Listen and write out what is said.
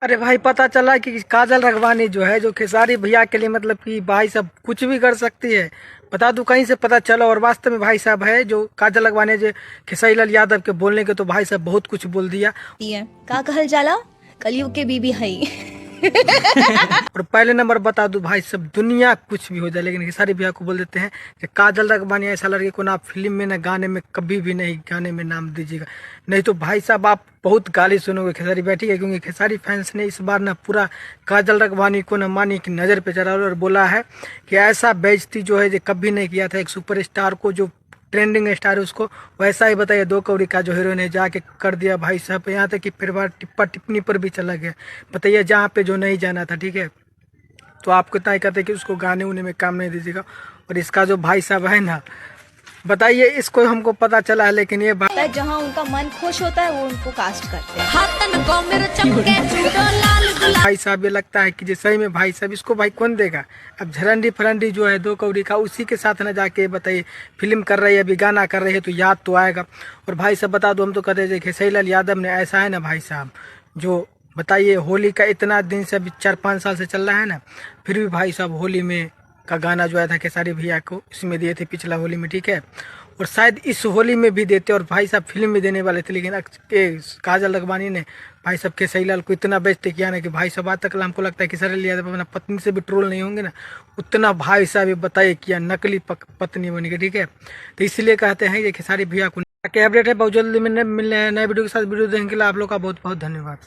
अरे भाई, पता चला कि काजल राघवानी जो है, जो खेसारी भैया के लिए मतलब कि भाई साहब कुछ भी कर सकती है। बता दूं, कहीं से पता चला और वास्तव में भाई साहब है जो काजल राघवानी, जो खेसारी लाल यादव के बोलने के तो भाई साहब बहुत कुछ बोल दिया। का कहल जाला कलयुग के बीबी हई। और पहले नंबर बता दूं भाई साहब, दुनिया कुछ भी हो जाए लेकिन खेसारी भैया को बोल देते हैं कि काजल राघवानी ऐसा लड़के को ना फिल्म में ना गाने में कभी भी नहीं गाने में नाम दीजिएगा, नहीं तो भाई साहब आप बहुत गाली सुनोगे खेसारी भैया, ठीक है। क्योंकि खेसारी फैंस ने इस बार ना पूरा काजल राघवानी को न मानी की नज़र पे चढ़ा और बोला है कि ऐसा बेइज्जती जो है जो कभी नहीं किया था एक सुपरस्टार को, जो ट्रेंडिंग स्टार है उसको। वैसा ही बताइए, दो कौड़ी का जो हीरो ने जाके कर दिया भाई साहब, यहाँ तक कि फिर बार टिप्पा टिप्पणी पर भी चला गया। बताइए, जहाँ पे जो नहीं जाना था, ठीक है। तो आपको इतना ही कहते हैं कि उसको गाने उन्हें में काम नहीं दीजिएगा। और इसका जो भाई साहब है ना, बताइए, इसको हमको पता चला है लेकिन ये जहाँ उनका मन खुश होता है वो उनको कास्ट करते हैं। भाई साहब ये लगता है कि जो सही में भाई साहब इसको भाई कौन देगा। अब झरंडी फरंडी जो है दो कौड़ी का, उसी के साथ ना जाके बताइए फिल्म कर रही है, अभी गाना कर रही है तो याद तो आएगा। और भाई साहब बता दो, हम तो कहते थे खेसारी लाल यादव ने ऐसा है ना भाई साहब, जो बताइए होली का इतना दिन से अभी 4-5 साल से चल रहा है ना, फिर भी भाई साहब होली में का गाना जो आया था खेसारी भैया को, इसमें दिए थे पिछला होली में, ठीक है। और शायद इस होली में भी देते और भाई साहब फिल्म में देने वाले थे, लेकिन काजल राघवानी ने भाई साहब खेसारी लाल को इतना बेइज्जती किया ना कि भाई साहब आज तक हमको लगता है कि खेसारी लाल यादव अपना पत्नी से भी ट्रोल नहीं होंगे ना, उतना भाई साहब ये बताइए किया, नकली पत्नी बन गई, ठीक है। तो इसलिए कहते हैं कि खेसारी भैया को अपडेट है बहुत जल्दी मिलने हैं नए वीडियो के साथ। वीडियो देखने के लिए आप लोग का बहुत बहुत धन्यवाद।